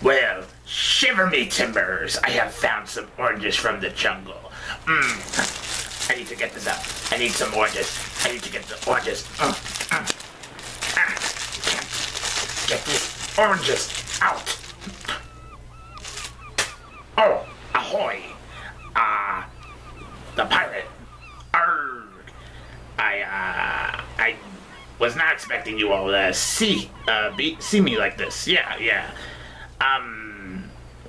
Well, shiver me timbers. I have found some oranges from the jungle. I need to get this out. I need some oranges. I need to get the oranges. Get these oranges out. Oh, ahoy. The pirate. Arrgh. I was not expecting you all to see me like this. Yeah.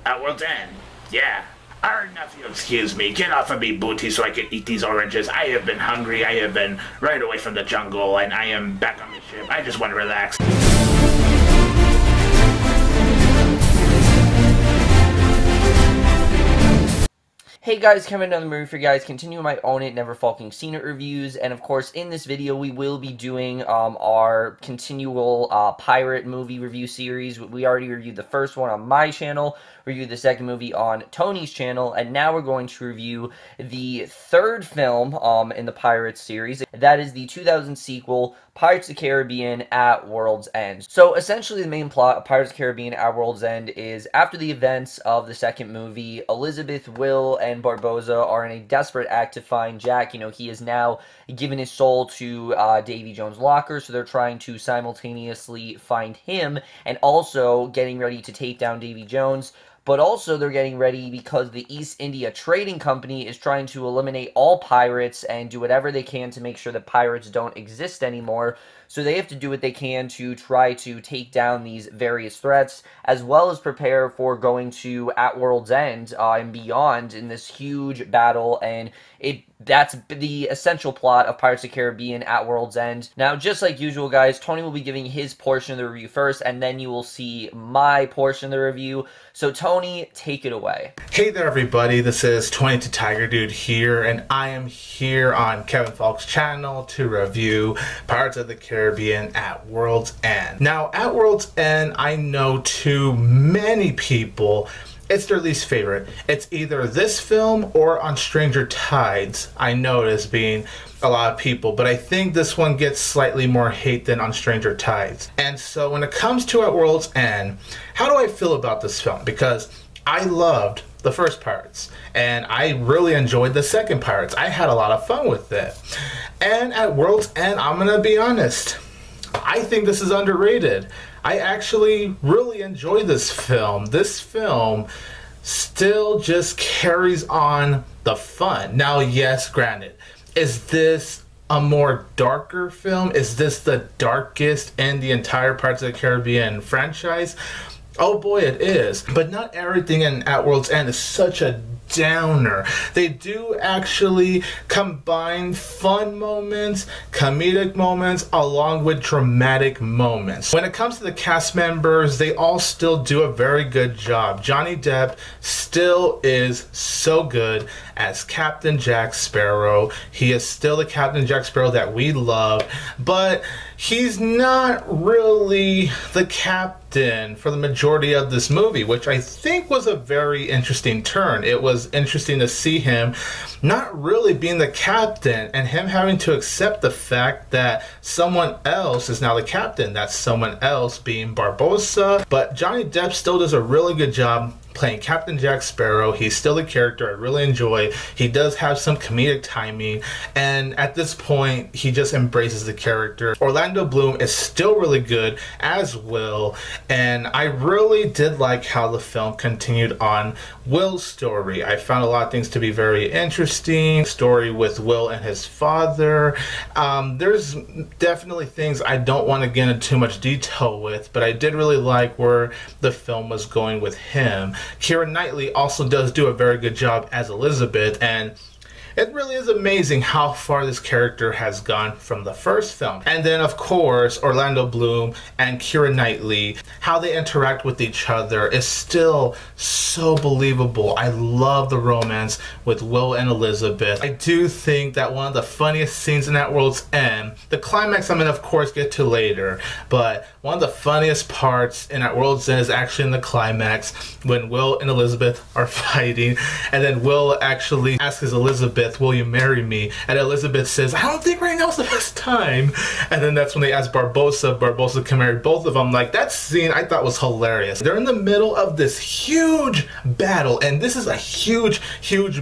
Well then, yeah. Now if you excuse me, get off of me, booty, so I can eat these oranges. I have been hungry. I have been right away from the jungle, and I am back on the ship. I just want to relax. Hey guys, coming down the movie for you guys, continuing my Own It, Never Falking Seen It reviews, and of course in this video we will be doing our continual pirate movie review series. We already reviewed the first one on my channel, reviewed the second movie on Tony's channel, and now we're going to review the third film in the Pirates series. That is the 2000 sequel, Pirates of the Caribbean at World's End. So essentially the main plot of Pirates of the Caribbean at World's End is after the events of the second movie, Elizabeth, Will, and Barbosa are in a desperate act to find Jack. You know, he has now given his soul to Davy Jones' locker, so they're trying to simultaneously find him and also getting ready to take down Davy Jones. But also they're getting ready because the East India Trading Company is trying to eliminate all pirates and do whatever they can to make sure that pirates don't exist anymore. So they have to do what they can to try to take down these various threats, as well as prepare for going to At World's End and beyond in this huge battle, and that's the essential plot of Pirates of the Caribbean at World's End. Now, just like usual, guys, Tony will be giving his portion of the review first, and then you will see my portion of the review. So, Tony, take it away. Hey there, everybody. This is 22TigerDude here, and I am here on Kevin Falk's channel to review Pirates of the Caribbean at World's End. Now, at World's End, I know to many people, it's their least favorite. It's either this film or On Stranger Tides, I know it as being a lot of people, but I think this one gets slightly more hate than On Stranger Tides. And so when it comes to At World's End, how do I feel about this film? Because I loved the first Pirates, and I really enjoyed the second Pirates. I had a lot of fun with it. And at World's End, I'm gonna be honest, I think this is underrated. I actually really enjoy this film. This film still just carries on the fun. Now, yes, granted, is this a more darker film? Is this the darkest in the entire Pirates of the Caribbean franchise? Oh boy, it is. But not everything in At World's End is such a downer. They do actually combine fun moments, comedic moments, along with dramatic moments. When it comes to the cast members, they all still do a very good job. Johnny Depp still is so good as Captain Jack Sparrow. He is still the Captain Jack Sparrow that we love, but he's not really the captain for the majority of this movie, which I think was a very interesting turn. It was interesting to see him not really being the captain and him having to accept the fact that someone else is now the captain. That's someone else being Barbosa. But Johnny Depp still does a really good job playing Captain Jack Sparrow. He's still the character I really enjoy. He does have some comedic timing, and at this point he just embraces the character. Orlando Bloom is still really good as Will, and I really did like how the film continued on Will's story. I found a lot of things to be very interesting. Story with Will and his father. There's definitely things I don't want to get into too much detail with, but I did really like where the film was going with him. Keira Knightley also does do a very good job as Elizabeth, and it really is amazing how far this character has gone from the first film. And then, of course, Orlando Bloom and Keira Knightley, how they interact with each other is still so believable. I love the romance with Will and Elizabeth. I do think that one of the funniest scenes in At World's End, the climax I'm going to, of course, get to later, but one of the funniest parts in At World's End is actually in the climax when Will and Elizabeth are fighting, and then Will actually asks Elizabeth Elizabeth, will you marry me? And Elizabeth says, I don't think right now is the best time. And then that's when they ask Barbosa can marry both of them. Like, that scene I thought was hilarious. They're in the middle of this huge battle, and this is a huge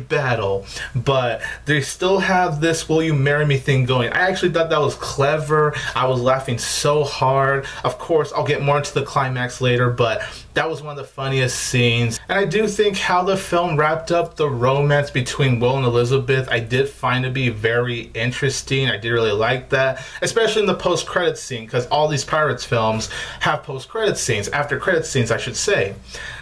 battle, but they still have this will you marry me thing going. I actually thought that was clever. I was laughing so hard. Of course, I'll get more into the climax later, but that was one of the funniest scenes. And I do think how the film wrapped up the romance between Will and Elizabeth, I did find to be very interesting. I did really like that, especially in the post-credits scene, because all these Pirates films have post-credits scenes, after-credits scenes, I should say.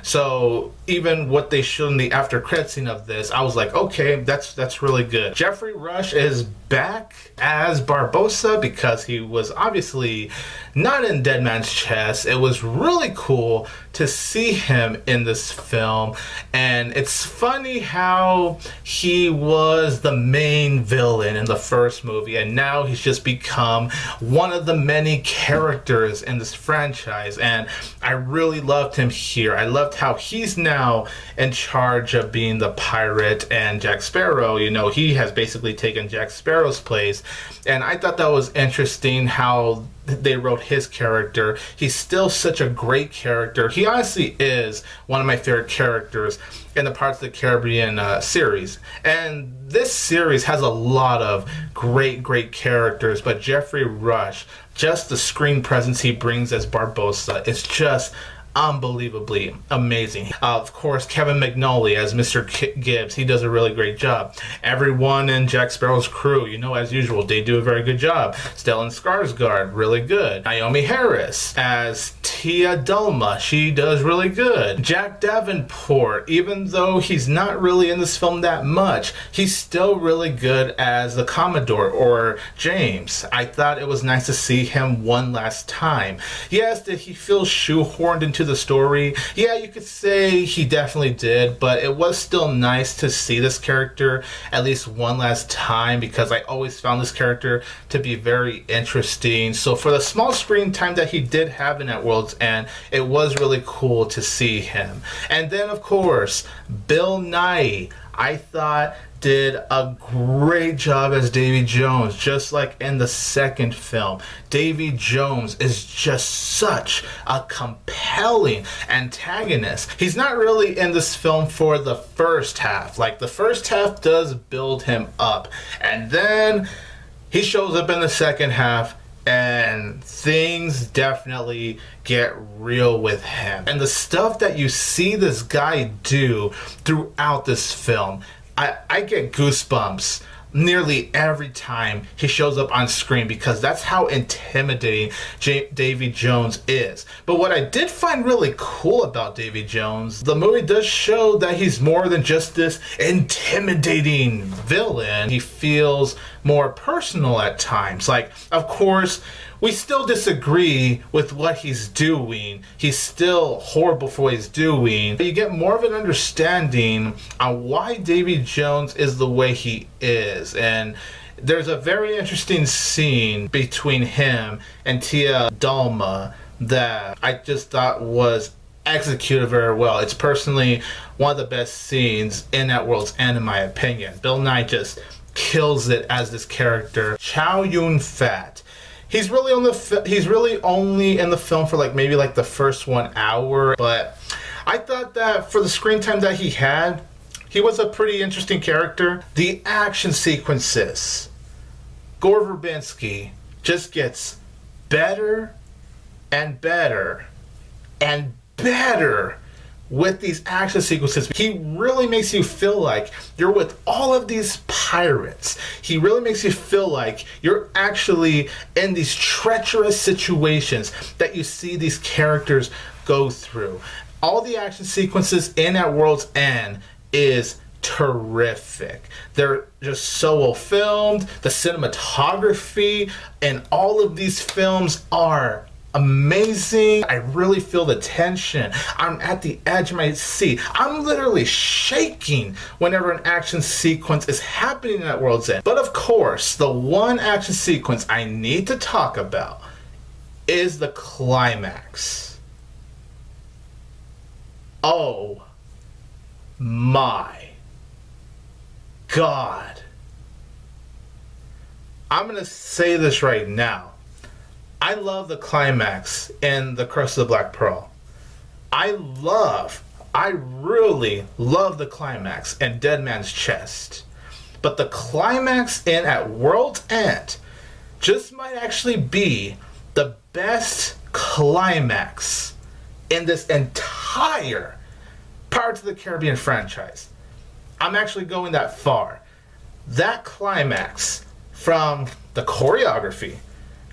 So even what they showed in the after-credits scene of this, I was like, okay, that's really good. Geoffrey Rush is back as Barbosa because he was obviously not in Dead Man's Chest. It was really cool to see him in this film, and it's funny how he was the main villain in the first movie, and now he's just become one of the many characters in this franchise, and I really loved him here. I loved how he's now in charge of being the pirate, and Jack Sparrow, you know, he has basically taken Jack Sparrow's place, and I thought that was interesting how they wrote his character. He's still such a great character. He honestly is one of my favorite characters in the Pirates of the Caribbean series. And this series has a lot of great characters, but Geoffrey Rush, just the screen presence he brings as Barbosa is just unbelievably amazing. Of course, Kevin McNally as Mr. Gibbs, he does a really great job. Everyone in Jack Sparrow's crew, you know, as usual, they do a very good job. Stellan Skarsgård, really good. Naomi Harris as Tia Dalma, she does really good. Jack Davenport, even though he's not really in this film that much, he's still really good as the Commodore, or James. I thought it was nice to see him one last time. Yes, did he feel shoehorned into the story? Yeah, you could say he definitely did, but it was still nice to see this character at least one last time, because I always found this character to be very interesting. So for the small screen time that he did have in At World's End, it was really cool to see him. And then of course, Bill Nighy, I thought did a great job as Davy Jones, just like in the second film. Davy Jones is just such a compelling antagonist. He's not really in this film for the first half. Like, the first half does build him up, and then he shows up in the second half and things definitely get real with him. And the stuff that you see this guy do throughout this film, I get goosebumps nearly every time he shows up on screen, because that's how intimidating Davy Jones is. But what I did find really cool about Davy Jones, the movie does show that he's more than just this intimidating villain. He feels more personal at times. Like, of course, we still disagree with what he's doing. He's still horrible for what he's doing. But you get more of an understanding on why Davy Jones is the way he is. And there's a very interesting scene between him and Tia Dalma that I just thought was executed very well. It's personally one of the best scenes in At World's End, in my opinion. Bill Nighy just kills it as this character. Chow Yun-fat, he's really only in the film for like maybe like the first 1 hour, but I thought that for the screen time that he had, he was a pretty interesting character. The action sequences, Gore Verbinski just gets better and better and better with these action sequences. He really makes you feel like you're with all of these pirates. He really makes you feel like you're actually in these treacherous situations that you see these characters go through. All the action sequences in At World's End is terrific. They're just so well filmed. The cinematography in all of these films are amazing. I really feel the tension. I'm at the edge of my seat. I'm literally shaking whenever an action sequence is happening at World's End. But of course, the one action sequence I need to talk about is the climax. Oh my God. I'm going to say this right now. I love the climax in The Curse of the Black Pearl. I really love the climax in Dead Man's Chest. But the climax in At World's End just might actually be the best climax in this entire Pirates of the Caribbean franchise. I'm actually going that far. That climax, from the choreography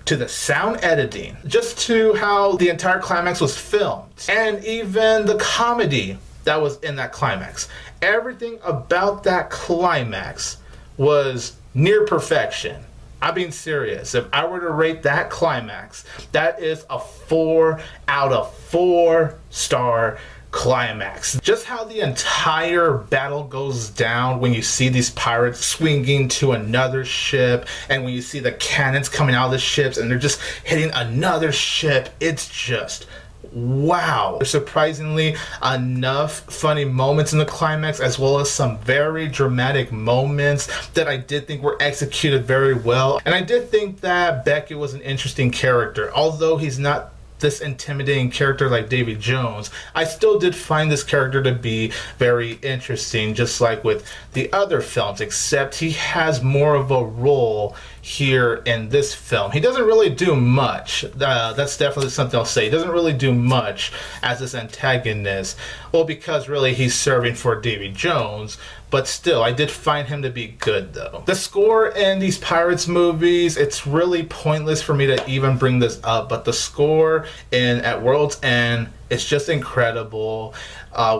to the sound editing, just to how the entire climax was filmed, and even the comedy that was in that climax. Everything about that climax was near perfection. I'm being serious. If I were to rate that climax, that is a 4 out of 4 star climax. Just how the entire battle goes down when you see these pirates swinging to another ship, and when you see the cannons coming out of the ships and they're just hitting another ship, it's just wow. There's surprisingly enough funny moments in the climax, as well as some very dramatic moments that I did think were executed very well. And I did think that Beckett was an interesting character. Although he's not this intimidating character like Davy Jones, I still did find this character to be very interesting, just like with the other films, except he has more of a role here in this film. He doesn't really do much. That's definitely something I'll say. He doesn't really do much as this antagonist. Well, because really he's serving for Davy Jones, but still, I did find him to be good, though. The score in these Pirates movies, it's really pointless for me to even bring this up, but the score in At World's End is just incredible.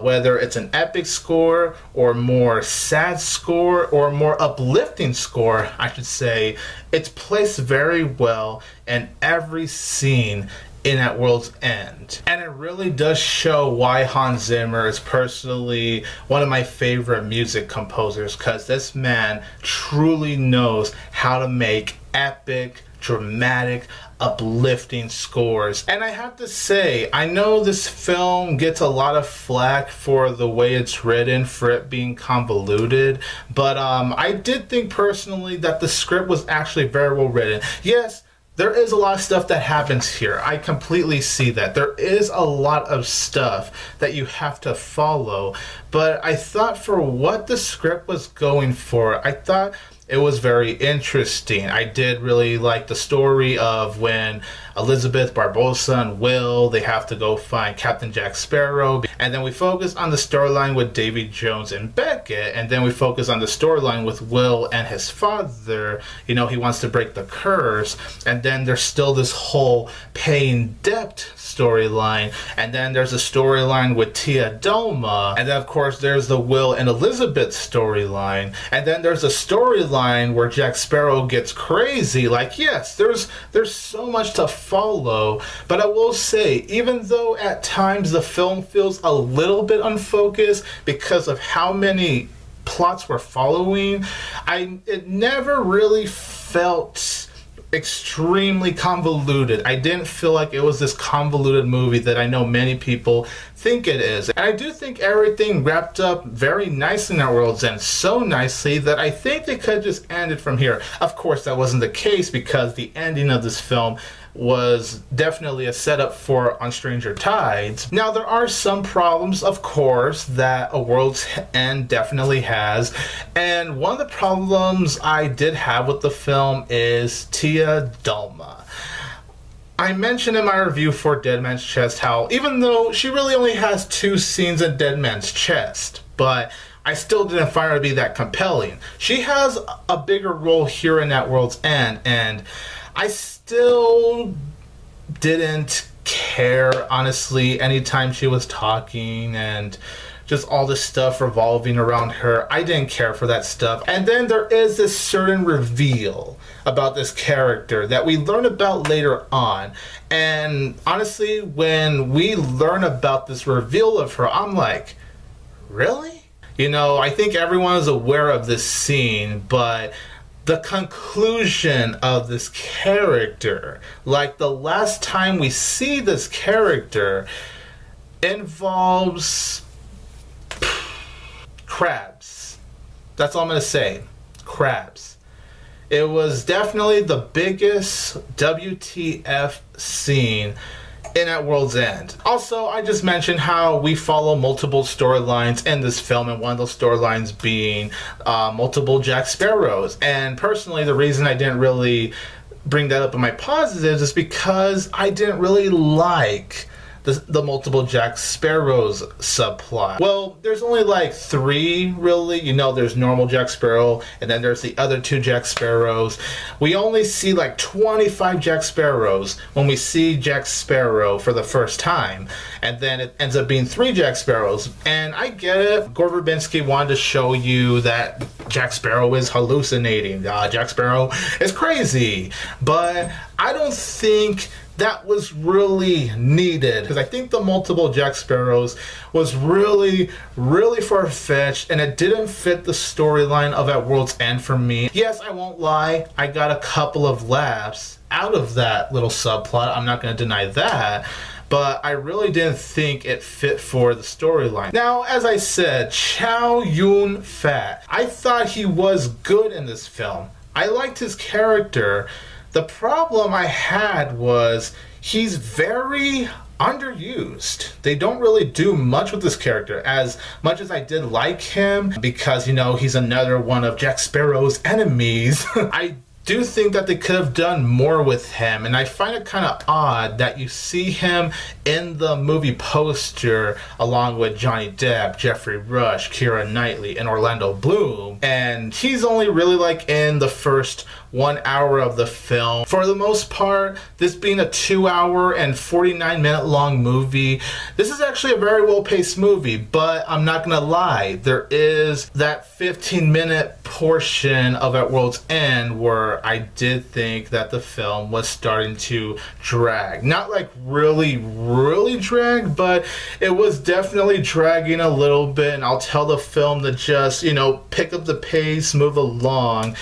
Whether it's an epic score, or more sad score, or more uplifting score, I should say, it's placed very well in every scene in At World's End. And it really does show why Hans Zimmer is personally one of my favorite music composers, because this man truly knows how to make epic, dramatic, uplifting scores. And I have to say, I know this film gets a lot of flack for the way it's written, for it being convoluted, but I did think personally that the script was actually very well written. Yes, there is a lot of stuff that happens here. I completely see that. There is a lot of stuff that you have to follow, but I thought for what the script was going for, I thought it was very interesting. I did really like the story of when Elizabeth, Barbosa, and Will, they have to go find Captain Jack Sparrow. And then we focus on the storyline with Davy Jones and Beckett. And then we focus on the storyline with Will and his father. You know, he wants to break the curse. And then there's still this whole paying debt storyline. And then there's a storyline with Tia Dalma. And then, of course, there's the Will and Elizabeth storyline. And then there's a storyline where Jack Sparrow gets crazy. Like, yes, there's so much to follow, but I will say, even though at times the film feels a little bit unfocused because of how many plots we're following, it never really felt extremely convoluted. I didn't feel like it was this convoluted movie that I know many people think it is. And I do think everything wrapped up very nicely in At World's End, so nicely that I think they could just end it from here. Of course, that wasn't the case, because the ending of this film was definitely a setup for On Stranger Tides. Now, there are some problems, of course, that A World's End definitely has, and one of the problems I did have with the film is Tia Dalma. I mentioned in my review for Dead Man's Chest how, even though she really only has 2 scenes in Dead Man's Chest, but I still didn't find her to be that compelling. She has a bigger role here in At World's End, and I still didn't care, honestly, anytime she was talking and just all this stuff revolving around her. I didn't care for that stuff. And then there is this certain reveal about this character that we learn about later on. And honestly, when we learn about this reveal of her, I'm like, really? You know, I think everyone is aware of this scene, but the conclusion of this character, like the last time we see this character, involves crabs. That's all I'm going to say. Crabs. It was definitely the biggest WTF scene in At World's End. Also, I just mentioned how we follow multiple storylines in this film, and one of those storylines being multiple Jack Sparrows. And personally, the reason I didn't really bring that up in my positives is because I didn't really like the multiple Jack Sparrows subplot. Well, there's only like 3 really. You know, there's normal Jack Sparrow, and then there's the other 2 Jack Sparrows. We only see like 25 Jack Sparrows when we see Jack Sparrow for the first time, and then it ends up being 3 Jack Sparrows. And I get it. Gore Verbinski wanted to show you that Jack Sparrow is hallucinating. Jack Sparrow is crazy. But I don't think that was really needed, because I think the multiple Jack Sparrows was really far-fetched, and it didn't fit the storyline of At World's End for me. Yes, I won't lie, I got a couple of laughs out of that little subplot. I'm not going to deny that, but I really didn't think it fit for the storyline. Now, as I said, Chow Yun-fat, I thought he was good in this film. I liked his character. The problem I had was he's very underused. They don't really do much with this character, as much as I did like him because, you know, he's another one of Jack Sparrow's enemies. I do think that they could have done more with him, and I find it kind of odd that you see him in the movie poster along with Johnny Depp, Geoffrey Rush, Keira Knightley, and Orlando Bloom, and he's only really like in the first 1 hour of the film. For the most part, this being a 2-hour and 49-minute long movie, this is actually a very well-paced movie, but I'm not gonna lie, there is that 15-minute portion of At World's End where I did think that the film was starting to drag. Not like really drag, but it was definitely dragging a little bit, and I'll tell the film to just, you know, pick up the pace, move along.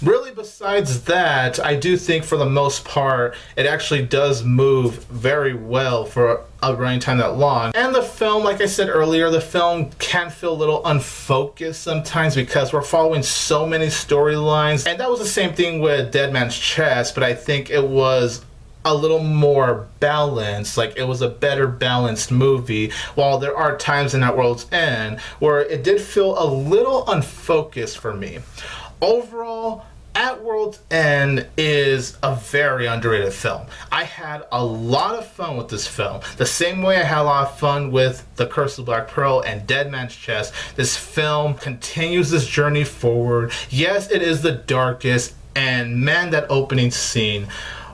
Really, besides that, I do think for the most part, it actually does move very well for a running time that long. And the film, like I said earlier, the film can feel a little unfocused sometimes because we're following so many storylines. And that was the same thing with Dead Man's Chest, but I think it was a little more balanced. Like, it was a better balanced movie, while there are times in At World's End where it did feel a little unfocused for me. Overall, At World's End is a very underrated film. I had a lot of fun with this film. The same way I had a lot of fun with The Curse of the Black Pearl and Dead Man's Chest, this film continues this journey forward. Yes, it is the darkest, and man, that opening scene,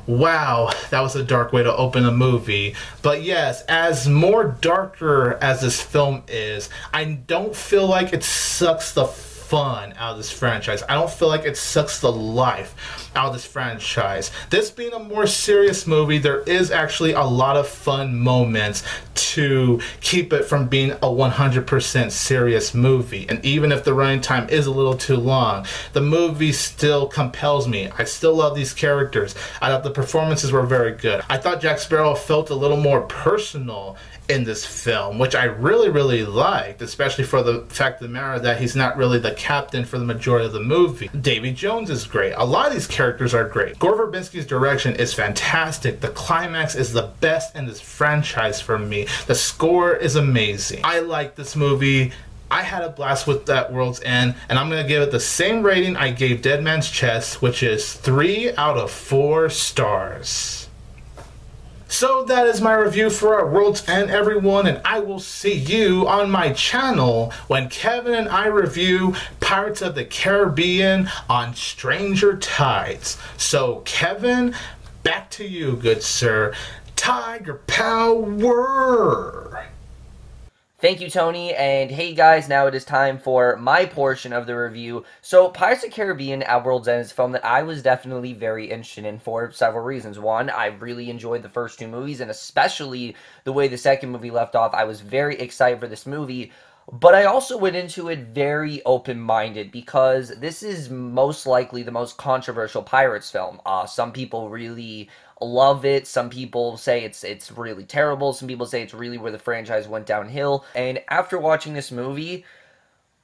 wow, that was a dark way to open a movie. But yes, as more darker as this film is, I don't feel like it sucks the fun out of this franchise. I don't feel like it sucks the life out of this franchise. This being a more serious movie, there is actually a lot of fun moments to keep it from being a 100% serious movie. And even if the running time is a little too long, the movie still compels me. I still love these characters. I thought the performances were very good. I thought Jack Sparrow felt a little more personal in this film, which I really liked, especially for the fact of the matter that he's not really the captain for the majority of the movie. Davy Jones is great. A lot of these characters are great. Gore Verbinski's direction is fantastic. The climax is the best in this franchise for me. The score is amazing. I like this movie. I had a blast with At World's End, and I'm going to give it the same rating I gave Dead Man's Chest, which is 3 out of 4 stars. So that is my review for At World's End, everyone, and I will see you on my channel when Kevin and I review Pirates of the Caribbean on Stranger Tides. So, Kevin, back to you, good sir. Tiger power! Thank you, Tony, and hey guys, now it is time for my portion of the review. So, Pirates of the Caribbean At World's End is a film that I was definitely very interested in for several reasons. One, I really enjoyed the first 2 movies, and especially the way the second movie left off. I was very excited for this movie, but I also went into it very open-minded because this is most likely the most controversial Pirates film. Some people really love it. Some people say it's really terrible. Some people say it's really where the franchise went downhill. And after watching this movie,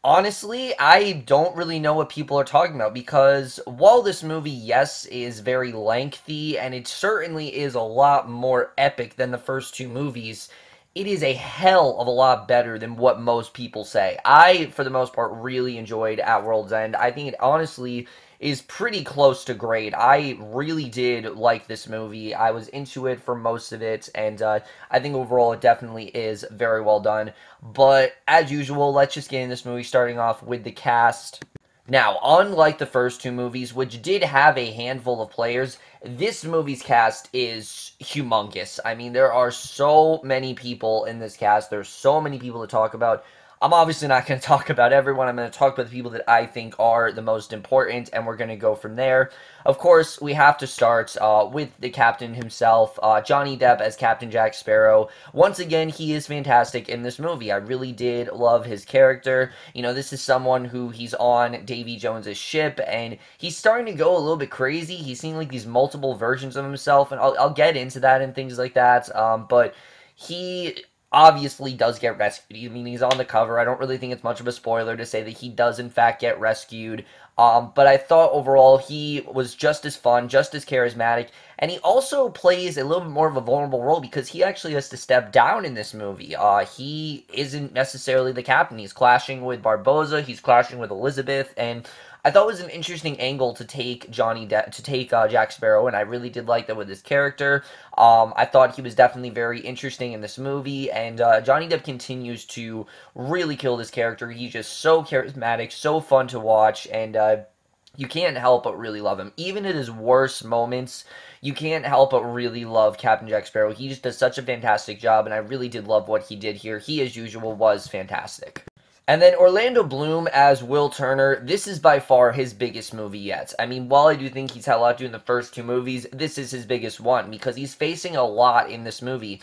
Honestly, I don't really know what people are talking about because while this movie, yes, is very lengthy and it certainly is a lot more epic than the first two movies, it is a hell of a lot better than what most people say. I, for the most part, really enjoyed At World's End. I think it honestly is pretty close to great. I really did like this movie. I was into it for most of it, and I think overall it definitely is very well done. But as usual, let's just get in this movie, starting off with the cast. Now, unlike the first two movies, which did have a handful of players, this movie's cast is humongous. I mean, there are so many people in this cast. There's so many people to talk about. I'm obviously not going to talk about everyone. I'm going to talk about the people that I think are the most important, and we're going to go from there. Of course, we have to start with the captain himself, Johnny Depp as Captain Jack Sparrow. Once again, he is fantastic in this movie. I really did love his character. You know, this is someone who he's on Davy Jones' ship, and he's starting to go a little bit crazy. He's seeing like these multiple versions of himself, and I'll get into that and things like that, but he obviously does get rescued. I mean, he's on the cover. I don't really think it's much of a spoiler to say that he does in fact get rescued. But I thought overall he was just as fun, just as charismatic, and he also plays a little bit more of a vulnerable role because he actually has to step down in this movie. He isn't necessarily the captain. He's clashing with Barbosa, he's clashing with Elizabeth, and I thought it was an interesting angle to take Jack Sparrow, and I really did like that with his character. I thought he was definitely very interesting in this movie, and Johnny Depp continues to really kill this character. He's just so charismatic, so fun to watch, and you can't help but really love him. Even at his worst moments, you can't help but really love Captain Jack Sparrow. He just does such a fantastic job, and I really did love what he did here. He, as usual, was fantastic. And then Orlando Bloom as Will Turner, this is by far his biggest movie yet. I mean, while I do think he's had a lot to do in the first two movies, this is his biggest one because he's facing a lot in this movie.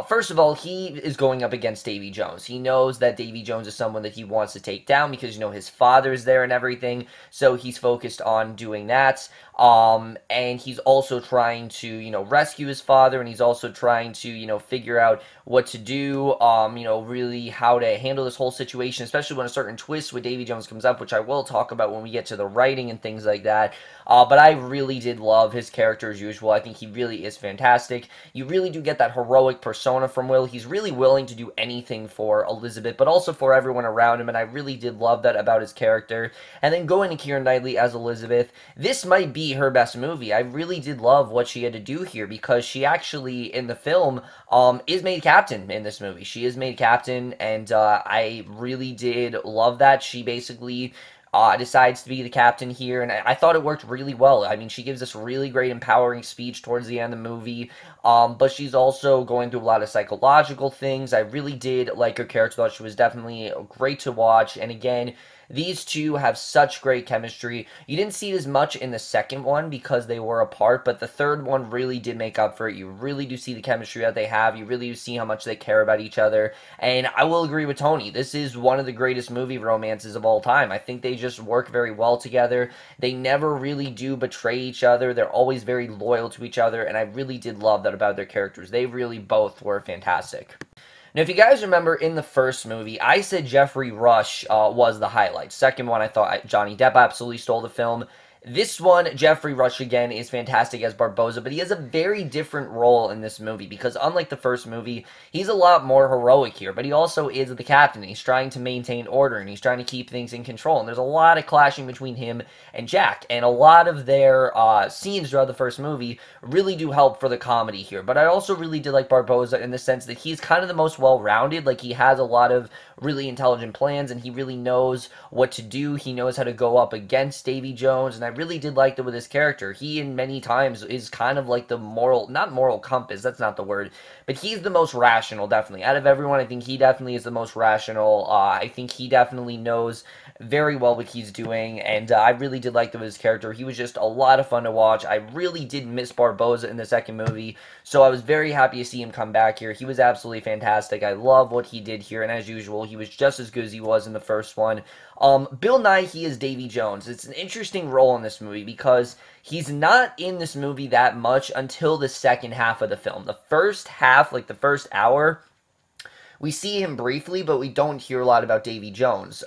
First of all, he is going up against Davy Jones. He knows that Davy Jones is someone that he wants to take down because, you know, his father's there and everything, so he's focused on doing that. And he's also trying to, you know, rescue his father, and he's also trying to, you know, figure out what to do, you know, really how to handle this whole situation, especially when a certain twist with Davy Jones comes up, which I will talk about when we get to the writing and things like that. But I really did love his character as usual. I think he really is fantastic. You really do get that heroic persona from Will. He's really willing to do anything for Elizabeth, but also for everyone around him, and I really did love that about his character. And then going to Keira Knightley as Elizabeth, this might be her best movie. I really did love what she had to do here because she actually, in the film, is made captain in this movie. She is made captain, and I really did love that. She basically decides to be the captain here, and I thought it worked really well. I mean, she gives this really great empowering speech towards the end of the movie, but she's also going through a lot of psychological things. I really did like her character. Thought she was definitely great to watch, and again, these two have such great chemistry. You didn't see it as much in the second one because they were apart, but the third one really did make up for it. You really do see the chemistry that they have. You really do see how much they care about each other. And I will agree with Tony. This is one of the greatest movie romances of all time. I think they just work very well together. They never really do betray each other. They're always very loyal to each other, and I really did love that about their characters. They really both were fantastic. Now, if you guys remember in the first movie, I said Geoffrey Rush was the highlight. Second one, I thought Johnny Depp absolutely stole the film. This one, Geoffrey Rush, again, is fantastic as Barbosa, but he has a very different role in this movie, because unlike the first movie, he's a lot more heroic here, but he also is the captain. He's trying to maintain order, and he's trying to keep things in control, and there's a lot of clashing between him and Jack, and a lot of their scenes throughout the first movie really do help for the comedy here, but I also really did like Barbosa in the sense that he's kind of the most well-rounded. Like, he has a lot of really intelligent plans, and he really knows what to do. He knows how to go up against Davy Jones, and I really did like that with his character. He, in many times, is kind of like the not moral compass, that's not the word, but he's the most rational, definitely. Out of everyone, I think he definitely is the most rational. I think he definitely knows very well what he's doing, and I really did like that with his character. He was just a lot of fun to watch. I really did miss Barbosa in the second movie, so I was very happy to see him come back here. He was absolutely fantastic. I love what he did here, and as usual, he was just as good as he was in the first one. Bill Nighy is Davy Jones. It's an interesting role in this movie because he's not in this movie that much until the second half of the film. The first half, like the first hour, we see him briefly, but we don't hear a lot about Davy Jones.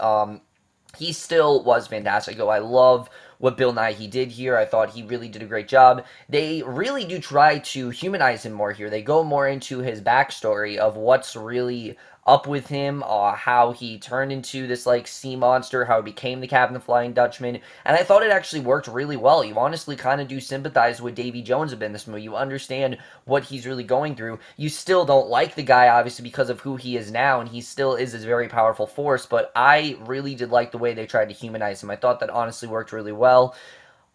he still was fantastic. Though I love what Bill Nighy did here. I thought he really did a great job. They really do try to humanize him more here. They go more into his backstory of what's really up with him, how he turned into this, like, sea monster, how he became the Captain of the Flying Dutchman, and I thought it actually worked really well. You honestly kind of do sympathize with Davy Jones a bit in this movie. You understand what he's really going through. You still don't like the guy, obviously, because of who he is now, and he still is a very powerful force, but I really did like the way they tried to humanize him. I thought that honestly worked really well.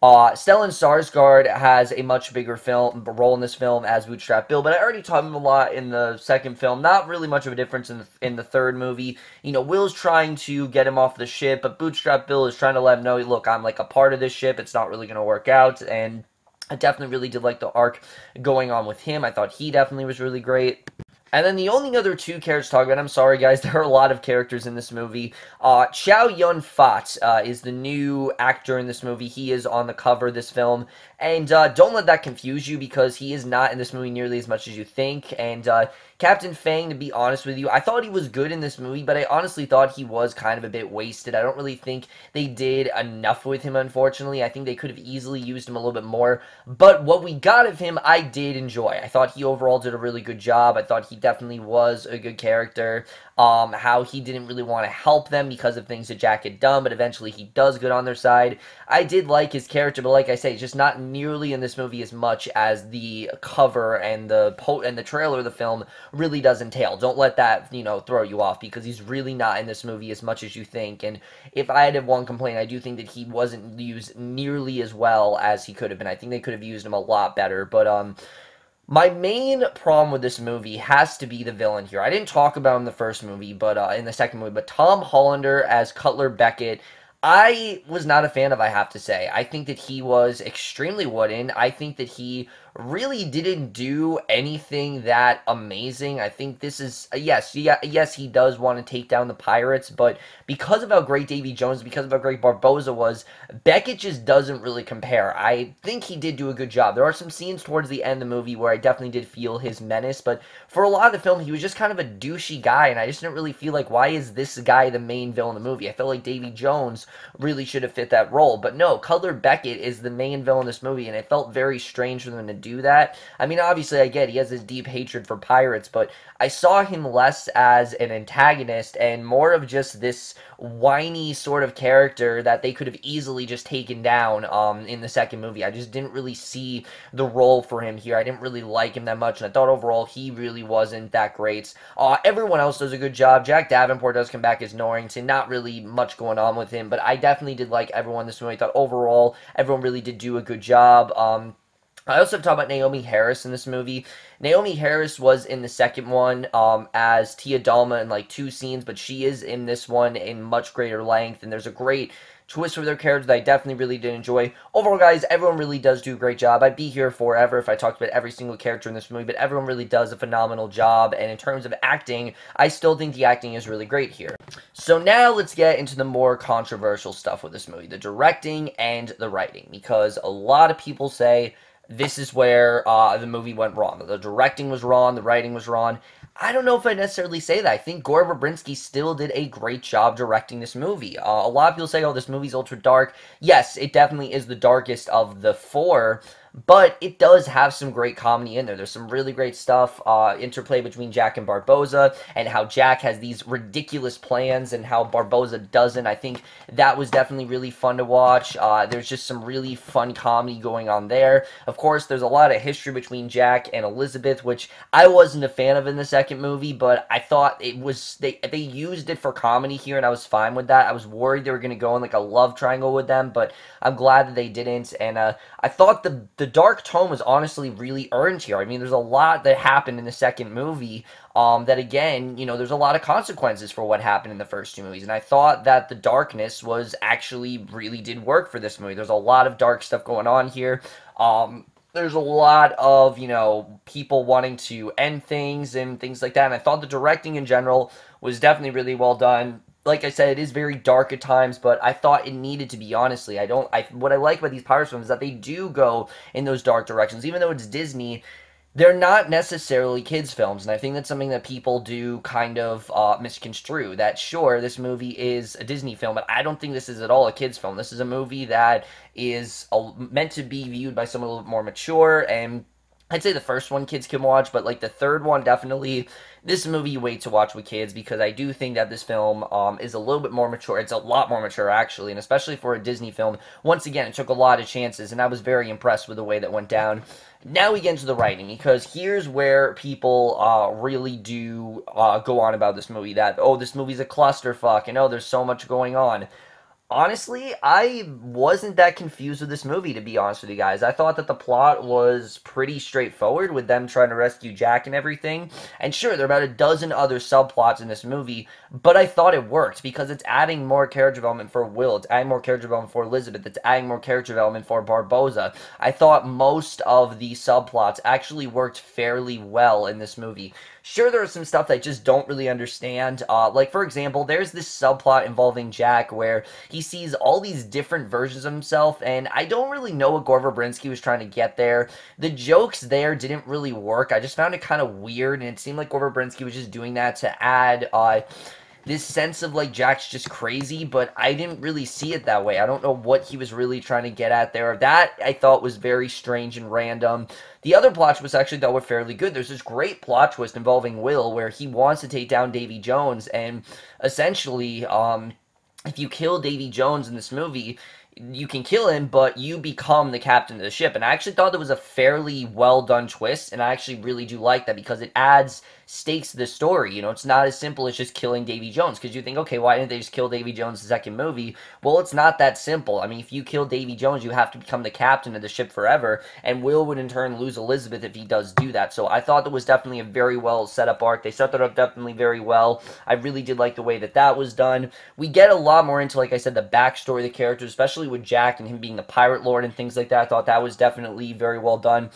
Stellan Skarsgård has a much bigger role in this film as Bootstrap Bill, but I already taught him a lot in the second film. Not really much of a difference in the third movie. You know, Will's trying to get him off the ship, but Bootstrap Bill is trying to let him know, look, I'm like a part of this ship. It's not really going to work out, and I definitely really did like the arc going on with him. I thought he definitely was really great. And then the only other two characters to talk about, I'm sorry guys, there are a lot of characters in this movie. Chow Yun-Fat is the new actor in this movie. He is on the cover of this film. And don't let that confuse you, because he is not in this movie nearly as much as you think. And Captain Fang, to be honest with you, I thought he was good in this movie, but I honestly thought he was kind of a bit wasted. I don't really think they did enough with him, unfortunately. I think they could have easily used him a little bit more. But what we got of him, I did enjoy. I thought he overall did a really good job. I thought he definitely was a good character. How he didn't really want to help them because of things that Jack had done, but eventually he does good on their side. I did like his character, but like I say, just not nearly in this movie as much as the cover and the trailer of the film really does entail. Don't let that, you know, throw you off, because he's really not in this movie as much as you think. And if I had one complaint, I do think that he wasn't used nearly as well as he could have been. I think they could have used him a lot better, but my main problem with this movie has to be the villain here. I didn't talk about him in the first movie, but in the second movie, but Tom Hollander as Cutler Beckett, I was not a fan of, I have to say. I think that he was extremely wooden. I think that he really didn't do anything that amazing. I think this is, yes, he does want to take down the pirates, but because of how great Davy Jones, because of how great Barbosa was, Beckett just doesn't really compare. I think he did do a good job. There are some scenes towards the end of the movie where I definitely did feel his menace, but for a lot of the film, he was just kind of a douchey guy, and I just didn't really feel like, why is this guy the main villain of the movie? I felt like Davy Jones really should have fit that role, but no, Cutler Beckett is the main villain in this movie, and it felt very strange for them to do that. I mean, obviously, I get he has this deep hatred for pirates, but I saw him less as an antagonist and more of just this whiny sort of character that they could have easily just taken down in the second movie. I just didn't really see the role for him here. I didn't really like him that much, and I thought overall he really wasn't that great. Everyone else does a good job. Jack Davenport does come back as Norrington. Not really much going on with him, but I definitely did like everyone in this movie. I thought overall everyone really did do a good job. I also have to talk about Naomi Harris in this movie. Naomi Harris was in the second one as Tia Dalma in like 2 scenes, but she is in this one in much greater length, and there's a great twist for their characters that I definitely really did enjoy. Overall, guys, everyone really does do a great job. I'd be here forever if I talked about every single character in this movie, but everyone really does a phenomenal job, and in terms of acting, I still think the acting is really great here. So now let's get into the more controversial stuff with this movie, the directing and the writing, because a lot of people say this is where the movie went wrong. The directing was wrong, the writing was wrong. I don't know if I necessarily say that. I think Gore Verbinski still did a great job directing this movie. A lot of people say, oh, this movie's ultra dark. Yes, it definitely is the darkest of the 4, but it does have some great comedy in there. There's some really great stuff, interplay between Jack and Barbosa, and how Jack has these ridiculous plans and how Barbosa doesn't. I think that was definitely really fun to watch. There's just some really fun comedy going on there. Of course, there's a lot of history between Jack and Elizabeth, which I wasn't a fan of in the second movie, but I thought it was, they used it for comedy here, and I was fine with that. I was worried they were going to go in like a love triangle with them, but I'm glad that they didn't, and I thought the dark tone was honestly really earned here. I mean, there's a lot that happened in the second movie that, again, you know, there's a lot of consequences for what happened in the first 2 movies, and I thought that the darkness was actually really did work for this movie. There's a lot of dark stuff going on here. There's a lot of, you know, people wanting to end things and things like that, and I thought the directing in general was definitely really well done. Like I said, it is very dark at times, but I thought it needed to be, honestly. What I like about these Pirates films is that they do go in those dark directions. Even though it's Disney, they're not necessarily kids' films, and I think that's something that people do kind of misconstrue. That sure, this movie is a Disney film, but I don't think this is at all a kids' film. This is a movie that is meant to be viewed by someone a little bit more mature, and I'd say the first one kids can watch, but like the third one, definitely this is a movie you wait to watch with kids, because I do think that this film is a little bit more mature. It's a lot more mature, actually, and especially for a Disney film. Once again, it took a lot of chances, and I was very impressed with the way that went down. Now we get into the writing, because here's where people really do go on about this movie, that, oh, this movie's a clusterfuck, and oh, there's so much going on. Honestly, I wasn't that confused with this movie, to be honest with you guys. I thought that the plot was pretty straightforward with them trying to rescue Jack and everything. And sure, there are about a dozen other subplots in this movie, but I thought it worked because it's adding more character development for Will, it's adding more character development for Elizabeth, it's adding more character development for Barbosa. I thought most of the subplots actually worked fairly well in this movie. Sure, there are some stuff that I just don't really understand. Like, for example, there's this subplot involving Jack where he sees all these different versions of himself, and I don't really know what Gore Verbinski was trying to get there. The jokes there didn't really work. I just found it kind of weird, and it seemed like Gore Verbinski was just doing that to add this sense of like Jack's just crazy, but I didn't really see it that way. I don't know what he was really trying to get at there. That I thought was very strange and random. The other plot twists actually thought were fairly good. There's this great plot twist involving Will where he wants to take down Davy Jones, and essentially, if you kill Davy Jones in this movie, you can kill him, but you become the captain of the ship. And I actually thought that was a fairly well done twist, and I actually really do like that because it adds stakes to the story. You know, it's not as simple as just killing Davy Jones, because you think, okay, why didn't they just kill Davy Jones in the second movie? Well, it's not that simple. I mean, if you kill Davy Jones, you have to become the captain of the ship forever, and Will would in turn lose Elizabeth if he does do that. So I thought that was definitely a very well set up arc. They set that up definitely very well. I really did like the way that that was done. We get a lot more into, like I said, the backstory of the characters, especially with Jack and him being the pirate lord and things like that. I thought that was definitely very well done.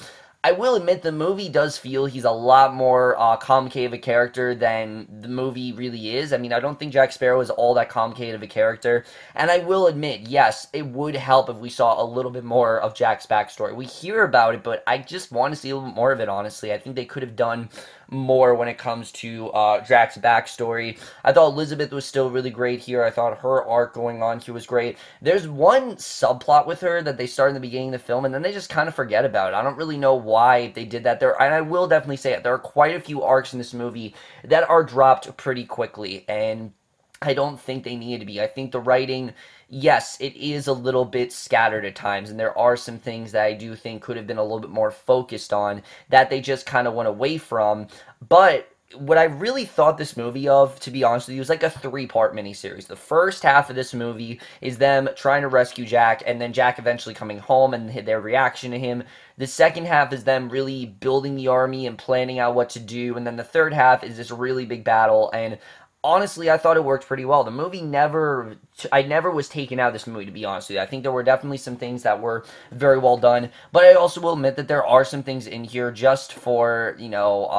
I will admit the movie does feel he's a lot more complicated of a character than the movie really is. I mean, I don't think Jack Sparrow is all that complicated of a character. And I will admit, yes, it would help if we saw a little bit more of Jack's backstory. We hear about it, but I just want to see a little bit more of it, honestly. I think they could have done more when it comes to Jack's backstory. I thought Elizabeth was still really great here. I thought her arc going on here was great. There's one subplot with her that they start in the beginning of the film, and then they just kind of forget about it. I don't really know why they did that there, and I will definitely say it. There are quite a few arcs in this movie that are dropped pretty quickly, and I don't think they needed to be. I think the writing, yes, it is a little bit scattered at times, and there are some things that I do think could have been a little bit more focused on that they just kind of went away from. But what I really thought this movie of, to be honest with you, was like a three-part miniseries. The first half of this movie is them trying to rescue Jack, and then Jack eventually coming home and their reaction to him. The second half is them really building the army and planning out what to do, and then the third half is this really big battle, and honestly, I thought it worked pretty well. The movie I never was taken out of this movie, to be honest with you. I think there were definitely some things that were very well done, but I also will admit that there are some things in here just for, you know,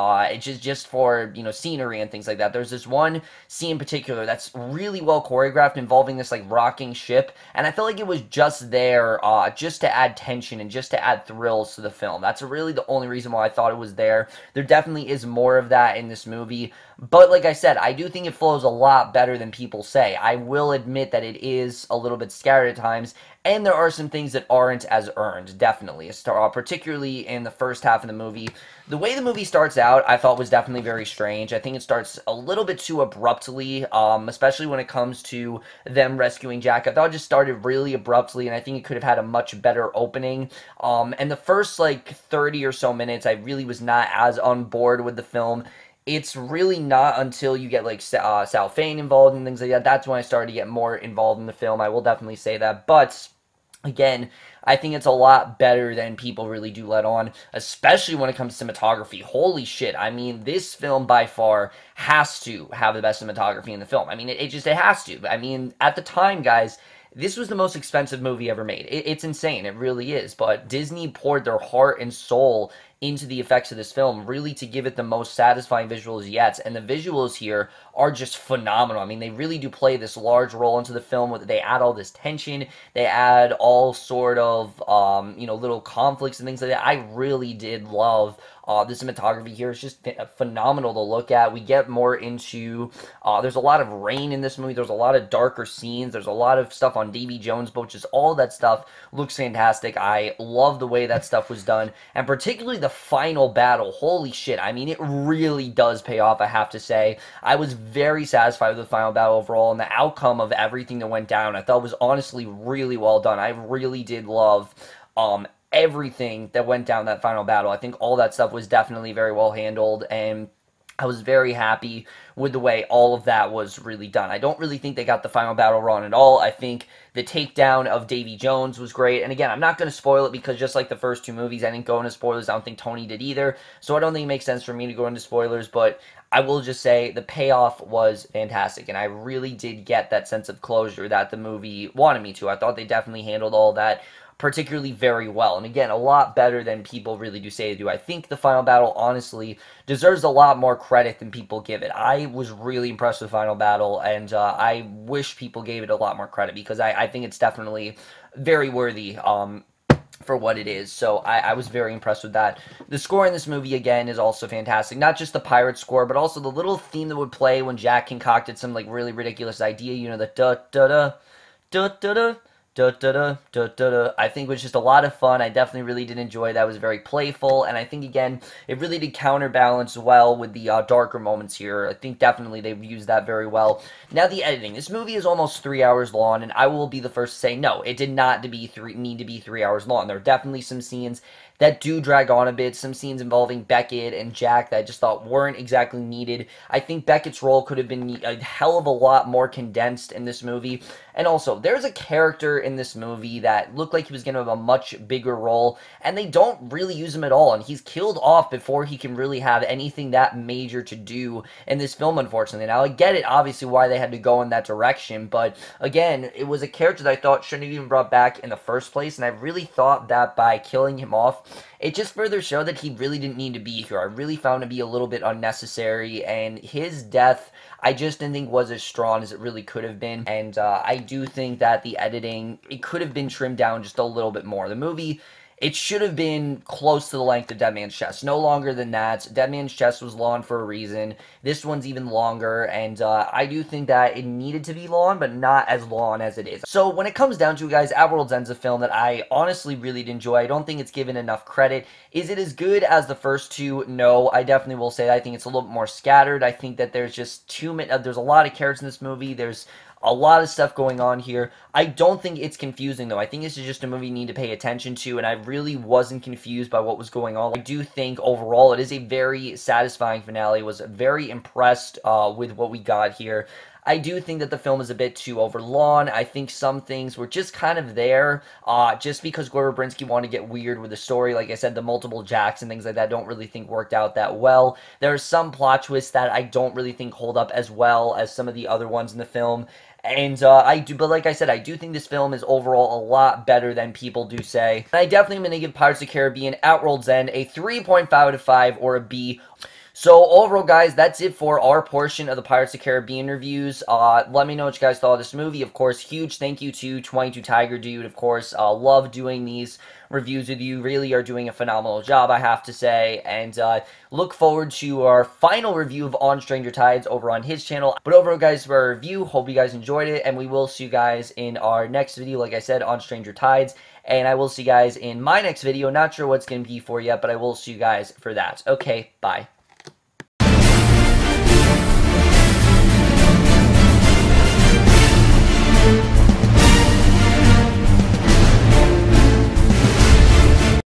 just for, you know, scenery and things like that. There's this one scene in particular that's really well choreographed involving this, like, rocking ship, and I felt like it was just there just to add tension and just to add thrills to the film. That's really the only reason why I thought it was there. There definitely is more of that in this movie, but like I said, I do think it flows a lot better than people say. I will admit that it is a little bit scattered at times, and there are some things that aren't as earned, definitely, particularly in the first half of the movie. The way the movie starts out, I thought was definitely very strange. I think it starts a little bit too abruptly, especially when it comes to them rescuing Jack. I thought it just started really abruptly, and I think it could have had a much better opening. And the first, like, 30 or so minutes, I really was not as on board with the film. It's really not until you get, like, Sal Fain involved and things like that. That's when I started to get more involved in the film. I will definitely say that. But, again, I think it's a lot better than people really do let on, especially when it comes to cinematography. Holy shit. I mean, this film, by far, has to have the best cinematography in the film. I mean, it has to. I mean, at the time, guys, this was the most expensive movie ever made. It's insane. It really is. But Disney poured their heart and soul into the effects of this film, really to give it the most satisfying visuals yet. And the visuals here are just phenomenal. I mean, they really do play this large role into the film. They add all this tension. They add all sort of, little conflicts and things like that. I really did love the cinematography here. Is just phenomenal to look at. We get more into, there's a lot of rain in this movie. There's a lot of darker scenes. There's a lot of stuff on Davy Jones' boat. Just all that stuff looks fantastic. I love the way that stuff was done. And particularly the final battle. Holy shit. I mean, it really does pay off, I have to say. I was very satisfied with the final battle overall, and the outcome of everything that went down, I thought was honestly really well done. I really did love everything that went down that final battle. I think all that stuff was definitely very well handled, and I was very happy with the way all of that was really done. I don't really think they got the final battle wrong at all. I think the takedown of Davy Jones was great. And again, I'm not going to spoil it because just like the first two movies, I didn't go into spoilers. I don't think Tony did either. So I don't think it makes sense for me to go into spoilers. But I will just say the payoff was fantastic. And I really did get that sense of closure that the movie wanted me to. I thought they definitely handled all that particularly very well. And again, a lot better than people really do say they do. I think the final battle, honestly, deserves a lot more credit than people give it. I was really impressed with the final battle, and I wish people gave it a lot more credit because I think it's definitely very worthy for what it is. So I was very impressed with that. The score in this movie, again, is also fantastic. Not just the pirate score, but also the little theme that would play when Jack concocted some, like, really ridiculous idea. You know, the da-da-da, da-da-da, da-da-da. I think it was just a lot of fun. I definitely really did enjoy that. It was very playful, and I think, again, it really did counterbalance well with the darker moments here. I think definitely they've used that very well. Now, the editing. This movie is almost 3 hours long, and I will be the first to say, no, it did not need to be 3 hours long. There are definitely some scenes that do drag on a bit, some scenes involving Beckett and Jack that I just thought weren't exactly needed. I think Beckett's role could have been a hell of a lot more condensed in this movie. And also, there's a character in this movie that looked like he was going to have a much bigger role, and they don't really use him at all, and he's killed off before he can really have anything that major to do in this film, unfortunately. Now, I get it, obviously, why they had to go in that direction, but again, it was a character that I thought shouldn't have even brought back in the first place, and I really thought that by killing him off, it just further showed that he really didn't need to be here. I really found it to be a little bit unnecessary, and his death, I just didn't think was as strong as it really could have been, and I do think that the editing, it could have been trimmed down just a little bit more. The movie, it should have been close to the length of Dead Man's Chest. No longer than that. Dead Man's Chest was long for a reason. This one's even longer, and I do think that it needed to be long, but not as long as it is. So when it comes down to it, guys, At World's End's a film that I honestly really did enjoy. I don't think it's given enough credit. Is it as good as the first two? No, I definitely will say that. I think it's a little bit more scattered. I think that there's just there's a lot of characters in this movie. There's a lot of stuff going on here. I don't think it's confusing, though. I think this is just a movie you need to pay attention to, and I really wasn't confused by what was going on. I do think, overall, it is a very satisfying finale. I was very impressed with what we got here. I do think that the film is a bit too overlong. I think some things were just kind of there, just because Gore Verbinski wanted to get weird with the story. Like I said, the multiple Jacks and things like that I don't really think worked out that well. There are some plot twists that I don't really think hold up as well as some of the other ones in the film. And but like I said, I do think this film is overall a lot better than people do say. And I definitely am going to give Pirates of the Caribbean At World's End a 3.5 out of 5 or a B. So overall, guys, that's it for our portion of the Pirates of the Caribbean reviews. Let me know what you guys thought of this movie. Of course, huge thank you to 22TigerDude. Of course, love doing these reviews with you. Really are doing a phenomenal job, I have to say. And look forward to our final review of On Stranger Tides over on his channel. But overall, guys, for our review, hope you guys enjoyed it. And we will see you guys in our next video, like I said, on Stranger Tides. And I will see you guys in my next video. Not sure what's going to be for yet, but I will see you guys for that. Okay, bye.